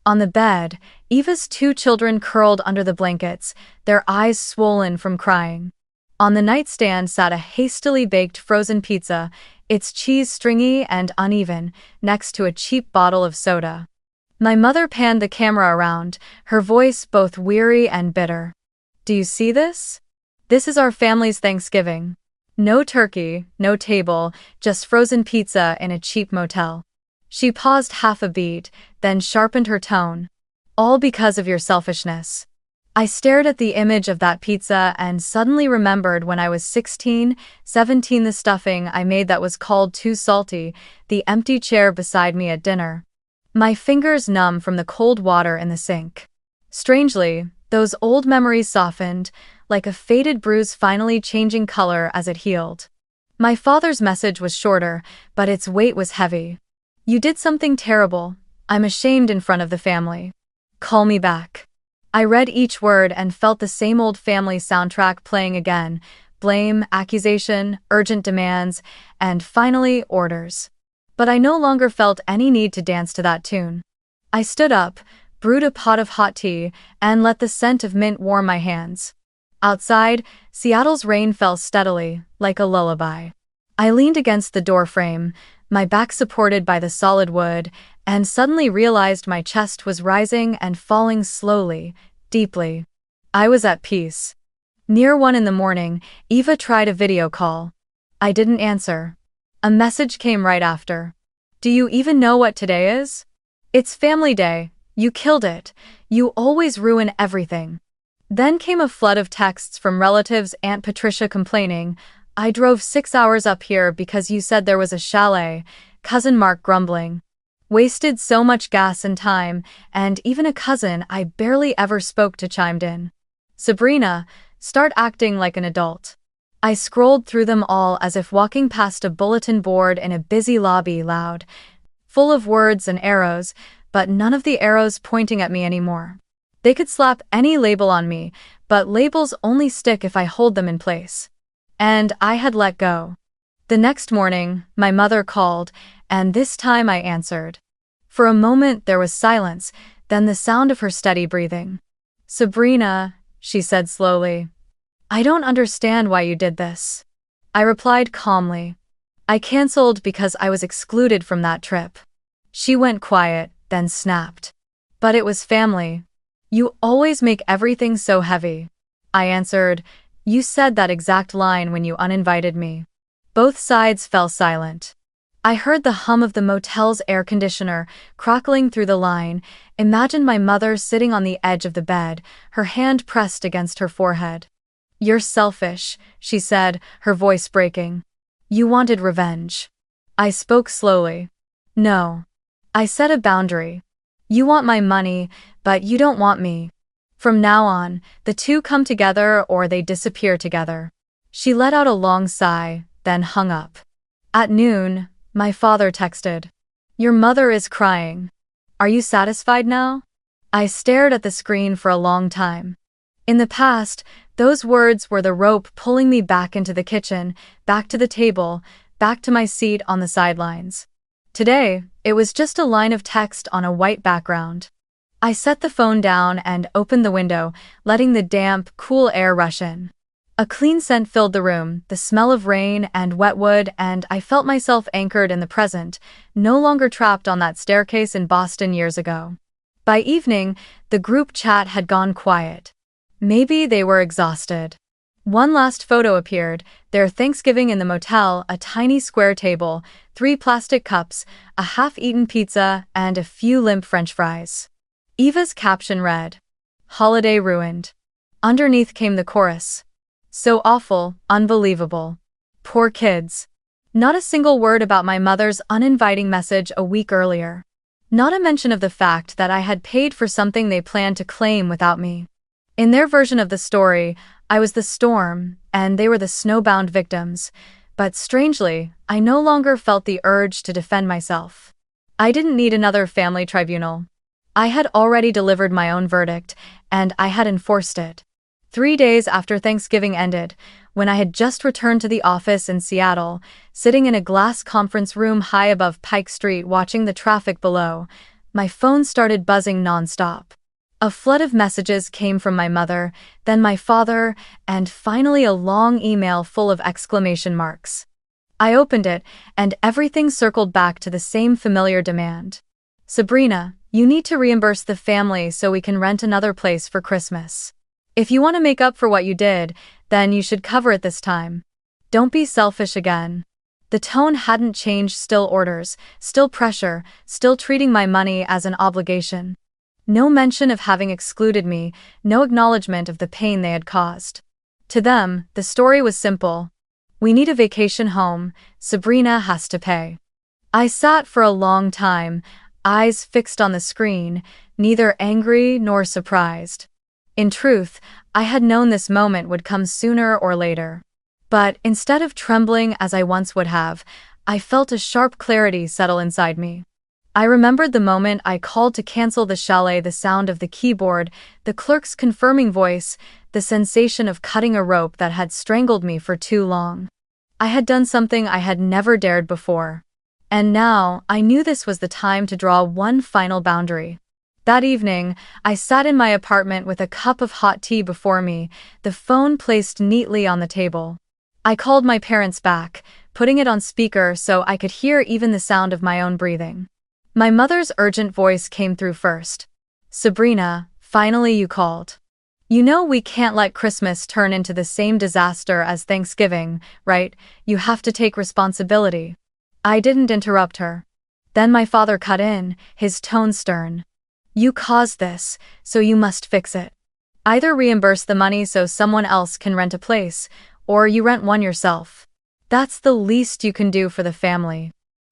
On the bed, Eva's 2 children curled under the blankets, their eyes swollen from crying. On the nightstand sat a hastily baked frozen pizza, its cheese stringy and uneven, next to a cheap bottle of soda. My mother panned the camera around, her voice both weary and bitter. "Do you see this? This is our family's Thanksgiving. No turkey, no table, just frozen pizza in a cheap motel." She paused half a beat, then sharpened her tone. "All because of your selfishness." I stared at the image of that pizza and suddenly remembered when I was 16, 17, the stuffing I made that was called too salty, the empty chair beside me at dinner. My fingers numb from the cold water in the sink. Strangely, those old memories softened, like a faded bruise finally changing color as it healed. My father's message was shorter, but its weight was heavy. "You did something terrible. I'm ashamed in front of the family. Call me back." I read each word and felt the same old family soundtrack playing again: blame, accusation, urgent demands, and finally orders. But I no longer felt any need to dance to that tune. I stood up, brewed a pot of hot tea, and let the scent of mint warm my hands. Outside, Seattle's rain fell steadily, like a lullaby. I leaned against the door frame, my back supported by the solid wood, and suddenly realized my chest was rising and falling slowly, deeply. I was at peace. Near 1 in the morning, Eva tried a video call. I didn't answer. A message came right after. "Do you even know what today is? It's Family Day. You killed it. You always ruin everything." Then came a flood of texts from relatives, Aunt Patricia complaining, "I drove 6 hours up here because you said there was a chalet," cousin Mark grumbling, "Wasted so much gas and time," and even a cousin I barely ever spoke to chimed in, "Sabrina, start acting like an adult." I scrolled through them all as if walking past a bulletin board in a busy lobby, loud, full of words and arrows, but none of the arrows pointing at me anymore. They could slap any label on me, but labels only stick if I hold them in place. And I had let go. The next morning, my mother called, and this time I answered. For a moment there was silence, then the sound of her steady breathing. "Sabrina," she said slowly, "I don't understand why you did this." I replied calmly. "I canceled because I was excluded from that trip." She went quiet, then snapped. "But it was family. You always make everything so heavy." I answered, "You said that exact line when you uninvited me." Both sides fell silent. I heard the hum of the motel's air conditioner crackling through the line, imagined my mother sitting on the edge of the bed, her hand pressed against her forehead. "You're selfish," she said, her voice breaking. "You wanted revenge." I spoke slowly. "No. I set a boundary. You want my money, but you don't want me. From now on, the two come together or they disappear together." She let out a long sigh, then hung up. At noon, my father texted, "Your mother is crying. Are you satisfied now?" I stared at the screen for a long time. In the past, those words were the rope pulling me back into the kitchen, back to the table, back to my seat on the sidelines. Today, it was just a line of text on a white background. I set the phone down and opened the window, letting the damp, cool air rush in. A clean scent filled the room, the smell of rain and wet wood, and I felt myself anchored in the present, no longer trapped on that staircase in Boston years ago. By evening, the group chat had gone quiet. Maybe they were exhausted. One last photo appeared, their Thanksgiving in the motel, a tiny square table, 3 plastic cups, a half-eaten pizza, and a few limp French fries. Eva's caption read, "Holiday ruined." Underneath came the chorus, "So awful, unbelievable. Poor kids." Not a single word about my mother's uninviting message a week earlier. Not a mention of the fact that I had paid for something they planned to claim without me. In their version of the story, I was the storm, and they were the snowbound victims, but strangely, I no longer felt the urge to defend myself. I didn't need another family tribunal. I had already delivered my own verdict, and I had enforced it. 3 days after Thanksgiving ended, when I had just returned to the office in Seattle, sitting in a glass conference room high above Pike Street watching the traffic below, my phone started buzzing nonstop. A flood of messages came from my mother, then my father, and finally a long email full of exclamation marks. I opened it, and everything circled back to the same familiar demand. "Sabrina, you need to reimburse the family so we can rent another place for Christmas. If you want to make up for what you did, then you should cover it this time. Don't be selfish again." The tone hadn't changed, still orders, still pressure, still treating my money as an obligation. No mention of having excluded me, no acknowledgement of the pain they had caused. To them, the story was simple. "We need a vacation home, Sabrina has to pay." I sat for a long time, eyes fixed on the screen, neither angry nor surprised. In truth, I had known this moment would come sooner or later. But instead of trembling as I once would have, I felt a sharp clarity settle inside me. I remembered the moment I called to cancel the chalet, the sound of the keyboard, the clerk's confirming voice, the sensation of cutting a rope that had strangled me for too long. I had done something I had never dared before. And now, I knew this was the time to draw one final boundary. That evening, I sat in my apartment with a cup of hot tea before me, the phone placed neatly on the table. I called my parents back, putting it on speaker so I could hear even the sound of my own breathing. My mother's urgent voice came through first. "Sabrina, finally you called. You know we can't let Christmas turn into the same disaster as Thanksgiving, right? You have to take responsibility." I didn't interrupt her. Then my father cut in, his tone stern. "You caused this, so you must fix it. Either reimburse the money so someone else can rent a place, or you rent one yourself. That's the least you can do for the family."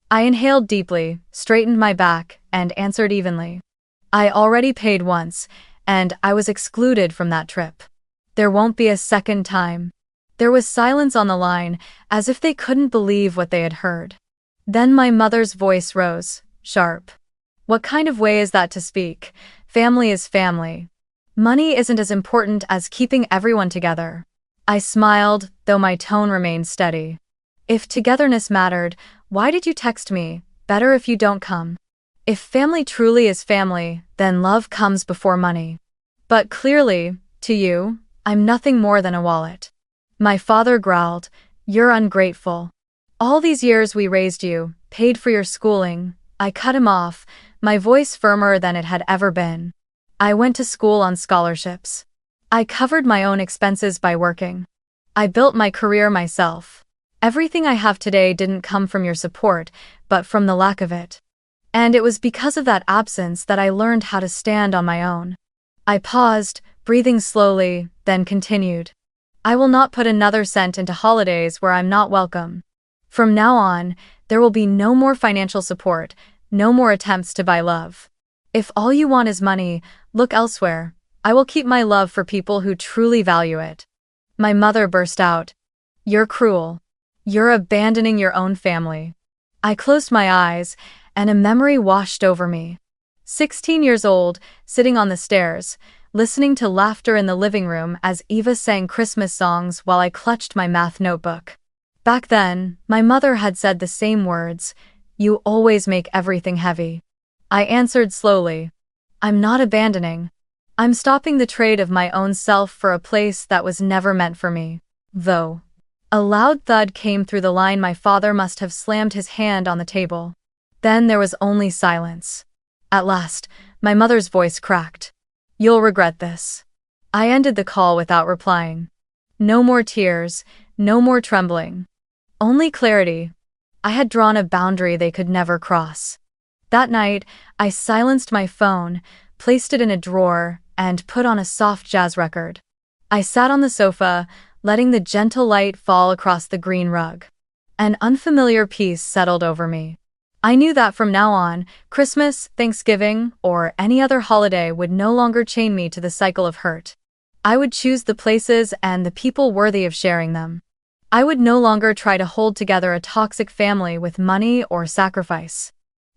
I inhaled deeply, straightened my back, and answered evenly. "I already paid once, and I was excluded from that trip. There won't be a second time." There was silence on the line, as if they couldn't believe what they had heard. Then my mother's voice rose, sharp. "What kind of way is that to speak? Family is family. Money isn't as important as keeping everyone together." I smiled, though my tone remained steady. "If togetherness mattered, why did you text me? Better if you don't come. If family truly is family, then love comes before money. But clearly, to you, I'm nothing more than a wallet." My father growled, "You're ungrateful. All these years we raised you, paid for your schooling." I cut him off, my voice firmer than it had ever been. "I went to school on scholarships. I covered my own expenses by working. I built my career myself. Everything I have today didn't come from your support, but from the lack of it. And it was because of that absence that I learned how to stand on my own." I paused, breathing slowly, then continued. "I will not put another cent into holidays where I'm not welcome. From now on, there will be no more financial support, no more attempts to buy love. If all you want is money, look elsewhere. I will keep my love for people who truly value it." My mother burst out, "You're cruel. You're abandoning your own family." I closed my eyes, and a memory washed over me. 16 years old, sitting on the stairs, listening to laughter in the living room as Eva sang Christmas songs while I clutched my math notebook. Back then, my mother had said the same words, "You always make everything heavy." I answered slowly, "I'm not abandoning. I'm stopping the trade of my own self for a place that was never meant for me, though." A loud thud came through the line. My father must have slammed his hand on the table. Then there was only silence. At last, my mother's voice cracked. "You'll regret this." I ended the call without replying. No more tears, no more trembling. Only clarity. I had drawn a boundary they could never cross. That night, I silenced my phone, placed it in a drawer, and put on a soft jazz record. I sat on the sofa, letting the gentle light fall across the green rug. An unfamiliar peace settled over me. I knew that from now on, Christmas, Thanksgiving, or any other holiday would no longer chain me to the cycle of hurt. I would choose the places and the people worthy of sharing them. I would no longer try to hold together a toxic family with money or sacrifice.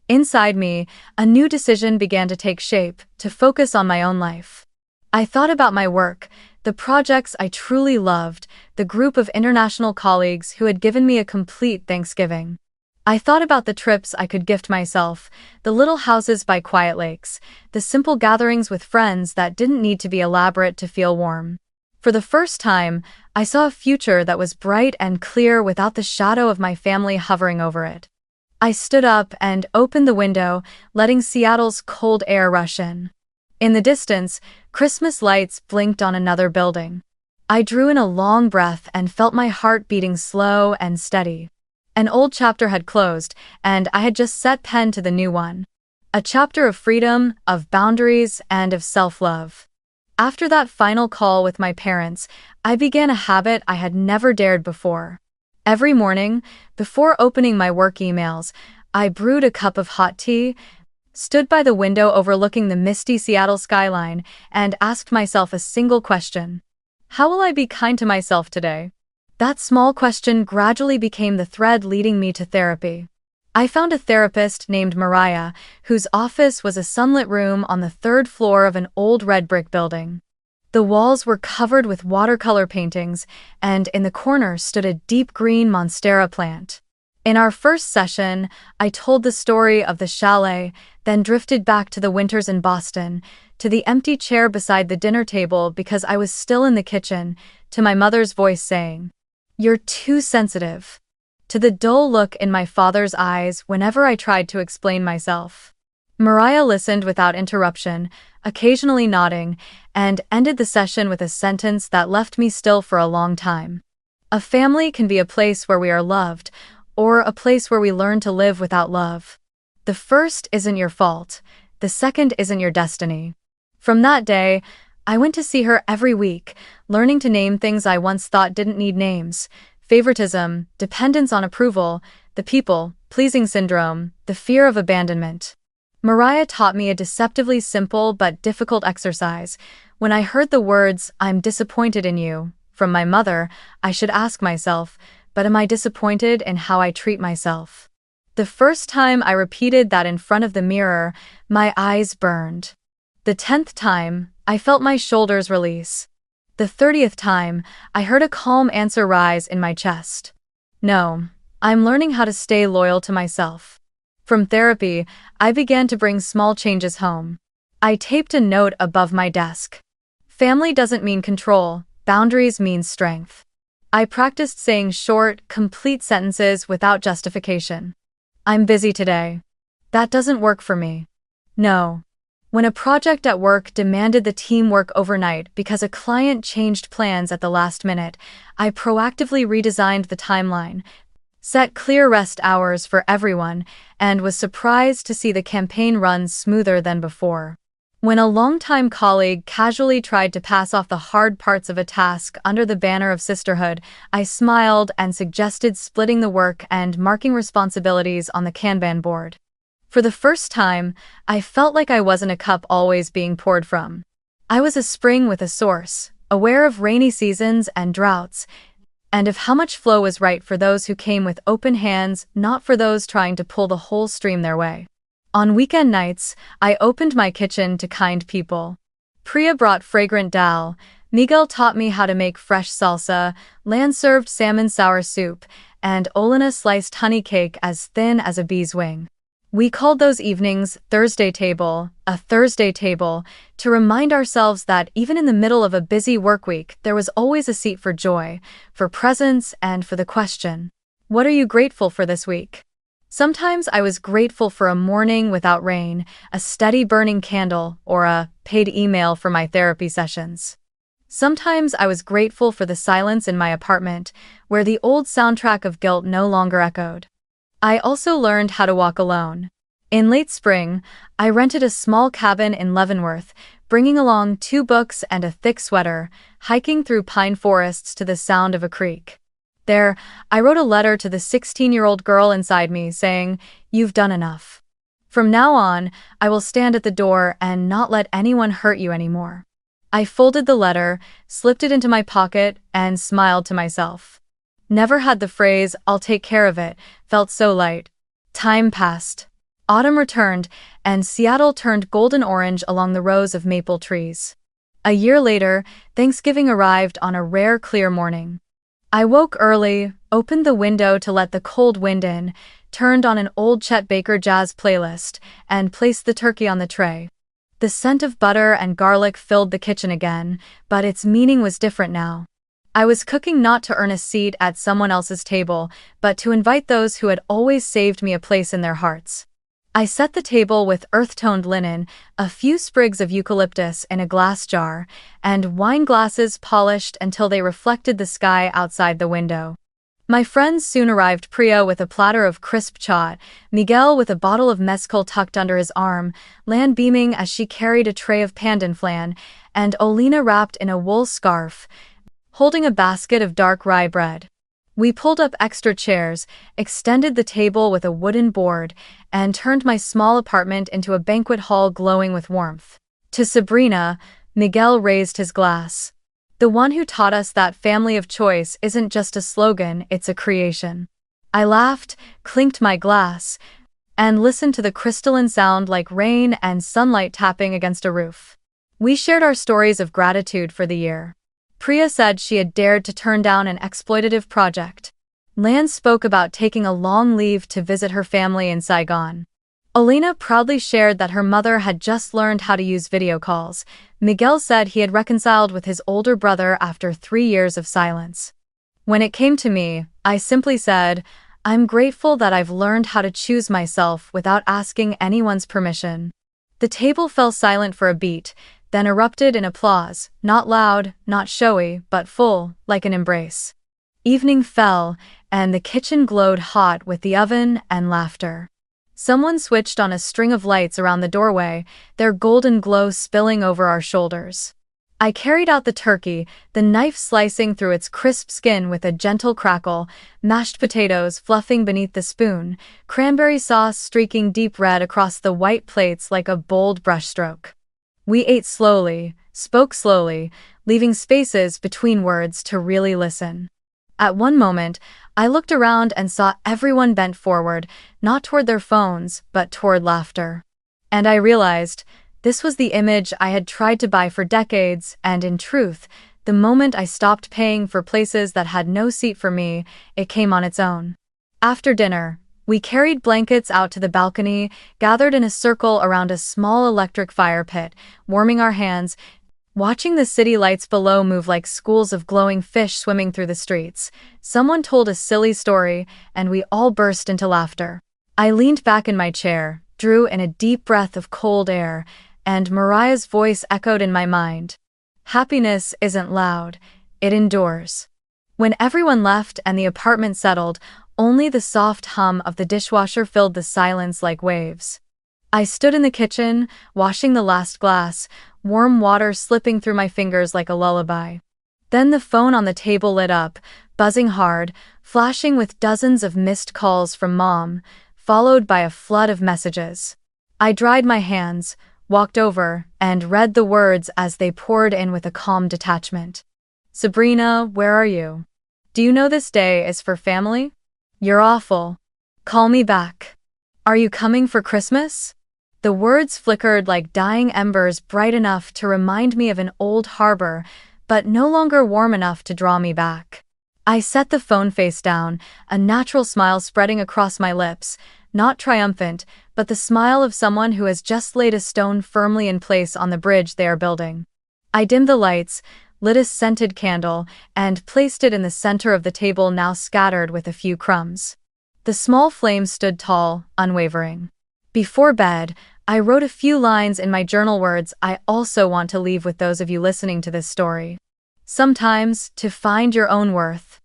Inside me, a new decision began to take shape, to focus on my own life. I thought about my work, the projects I truly loved, the group of international colleagues who had given me a complete Thanksgiving. I thought about the trips I could gift myself, the little houses by quiet lakes, the simple gatherings with friends that didn't need to be elaborate to feel warm. For the first time, I saw a future that was bright and clear without the shadow of my family hovering over it. I stood up and opened the window, letting Seattle's cold air rush in. In the distance, Christmas lights blinked on another building. I drew in a long breath and felt my heart beating slow and steady. An old chapter had closed, and I had just set pen to the new one. A chapter of freedom, of boundaries, and of self-love. After that final call with my parents, I began a habit I had never dared before. Every morning, before opening my work emails, I brewed a cup of hot tea, stood by the window overlooking the misty Seattle skyline, and asked myself a single question. How will I be kind to myself today? That small question gradually became the thread leading me to therapy. I found a therapist named Mariah, whose office was a sunlit room on the third floor of an old red brick building. The walls were covered with watercolor paintings, and in the corner stood a deep green monstera plant. In our first session, I told the story of the chalet, then drifted back to the winters in Boston, to the empty chair beside the dinner table because I was still in the kitchen, to my mother's voice saying, "You're too sensitive," to the dull look in my father's eyes whenever I tried to explain myself. Mariah listened without interruption, occasionally nodding, and ended the session with a sentence that left me still for a long time. A family can be a place where we are loved, or a place where we learn to live without love. The first isn't your fault, the second isn't your destiny. From that day, I went to see her every week, learning to name things I once thought didn't need names: favoritism, dependence on approval, the people-pleasing syndrome, the fear of abandonment. Mariah taught me a deceptively simple but difficult exercise. When I heard the words, "I'm disappointed in you," from my mother, I should ask myself, but am I disappointed in how I treat myself? The first time I repeated that in front of the mirror, my eyes burned. The 10th time, I felt my shoulders release. The 30th time, I heard a calm answer rise in my chest. No, I'm learning how to stay loyal to myself. From therapy, I began to bring small changes home. I taped a note above my desk. Family doesn't mean control, boundaries mean strength. I practiced saying short, complete sentences without justification. "I'm busy today." That doesn't work for me. No. When a project at work demanded the team work overnight because a client changed plans at the last minute, I proactively redesigned the timeline, set clear rest hours for everyone, and was surprised to see the campaign run smoother than before. When a longtime colleague casually tried to pass off the hard parts of a task under the banner of sisterhood, I smiled and suggested splitting the work and marking responsibilities on the Kanban board. For the first time, I felt like I wasn't a cup always being poured from. I was a spring with a source, aware of rainy seasons and droughts, and of how much flow was right for those who came with open hands, not for those trying to pull the whole stream their way. On weekend nights, I opened my kitchen to kind people. Priya brought fragrant dal, Miguel taught me how to make fresh salsa, Lan served salmon sour soup, and Olena sliced honey cake as thin as a bee's wing. We called those evenings Thursday table, a Thursday table, to remind ourselves that even in the middle of a busy work week, there was always a seat for joy, for presence, and for the question, "What are you grateful for this week?" Sometimes I was grateful for a morning without rain, a steady burning candle, or a paid email for my therapy sessions. Sometimes I was grateful for the silence in my apartment, where the old soundtrack of guilt no longer echoed. I also learned how to walk alone. In late spring, I rented a small cabin in Leavenworth, bringing along 2 books and a thick sweater, hiking through pine forests to the sound of a creek. There, I wrote a letter to the 16-year-old girl inside me saying, "You've done enough. From now on, I will stand at the door and not let anyone hurt you anymore." I folded the letter, slipped it into my pocket, and smiled to myself. Never had the phrase, "I'll take care of it," felt so light. Time passed. Autumn returned, and Seattle turned golden orange along the rows of maple trees. A year later, Thanksgiving arrived on a rare clear morning. I woke early, opened the window to let the cold wind in, turned on an old Chet Baker jazz playlist, and placed the turkey on the tray. The scent of butter and garlic filled the kitchen again, but its meaning was different now. I was cooking not to earn a seat at someone else's table, but to invite those who had always saved me a place in their hearts. I set the table with earth-toned linen, a few sprigs of eucalyptus in a glass jar, and wine glasses polished until they reflected the sky outside the window. My friends soon arrived, Priya with a platter of crisp chaat, Miguel with a bottle of mezcal tucked under his arm, Lan beaming as she carried a tray of pandan flan, and Olena wrapped in a wool scarf, holding a basket of dark rye bread. We pulled up extra chairs, extended the table with a wooden board, and turned my small apartment into a banquet hall glowing with warmth. To Sabrina, Miguel raised his glass. The one who taught us that family of choice isn't just a slogan, it's a creation. I laughed, clinked my glass, and listened to the crystalline sound like rain and sunlight tapping against a roof. We shared our stories of gratitude for the year. Priya said she had dared to turn down an exploitative project. Lan spoke about taking a long leave to visit her family in Saigon. Alina proudly shared that her mother had just learned how to use video calls. Miguel said he had reconciled with his older brother after 3 years of silence. When it came to me, I simply said, I'm grateful that I've learned how to choose myself without asking anyone's permission. The table fell silent for a beat, then erupted in applause, not loud, not showy, but full, like an embrace. Evening fell, and the kitchen glowed hot with the oven and laughter. Someone switched on a string of lights around the doorway, their golden glow spilling over our shoulders. I carried out the turkey, the knife slicing through its crisp skin with a gentle crackle, mashed potatoes fluffing beneath the spoon, cranberry sauce streaking deep red across the white plates like a bold brushstroke. We ate slowly, spoke slowly, leaving spaces between words to really listen. At one moment, I looked around and saw everyone bent forward, not toward their phones, but toward laughter. And I realized, this was the image I had tried to buy for decades, and in truth, the moment I stopped paying for places that had no seat for me, it came on its own. After dinner, we carried blankets out to the balcony, gathered in a circle around a small electric fire pit, warming our hands, watching the city lights below move like schools of glowing fish swimming through the streets. Someone told a silly story, and we all burst into laughter. I leaned back in my chair, drew in a deep breath of cold air, and Mariah's voice echoed in my mind. Happiness isn't loud, it endures. When everyone left and the apartment settled, only the soft hum of the dishwasher filled the silence like waves. I stood in the kitchen, washing the last glass, warm water slipping through my fingers like a lullaby. Then the phone on the table lit up, buzzing hard, flashing with dozens of missed calls from Mom, followed by a flood of messages. I dried my hands, walked over, and read the words as they poured in with a calm detachment. Sabrina, where are you? Do you know this day is for family? You're awful. Call me back. Are you coming for Christmas? The words flickered like dying embers, bright enough to remind me of an old harbor, but no longer warm enough to draw me back. I set the phone face down, a natural smile spreading across my lips, not triumphant, but the smile of someone who has just laid a stone firmly in place on the bridge they are building. I dimmed the lights, lit a scented candle, and placed it in the center of the table now scattered with a few crumbs. The small flame stood tall, unwavering. Before bed, I wrote a few lines in my journal, words I also want to leave with those of you listening to this story. Sometimes, to find your own worth,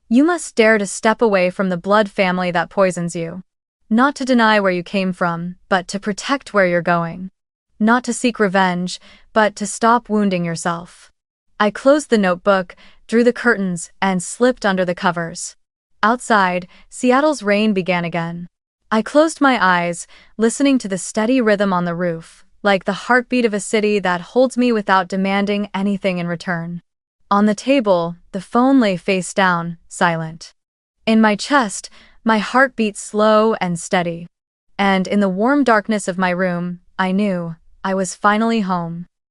you must dare to step away from the blood family that poisons you. Not to deny where you came from, but to protect where you're going. Not to seek revenge, but to stop wounding yourself. I closed the notebook, drew the curtains, and slipped under the covers. Outside, Seattle's rain began again. I closed my eyes, listening to the steady rhythm on the roof, like the heartbeat of a city that holds me without demanding anything in return. On the table, the phone lay face down, silent. In my chest, my heart beat slow and steady. And in the warm darkness of my room, I knew I was finally home.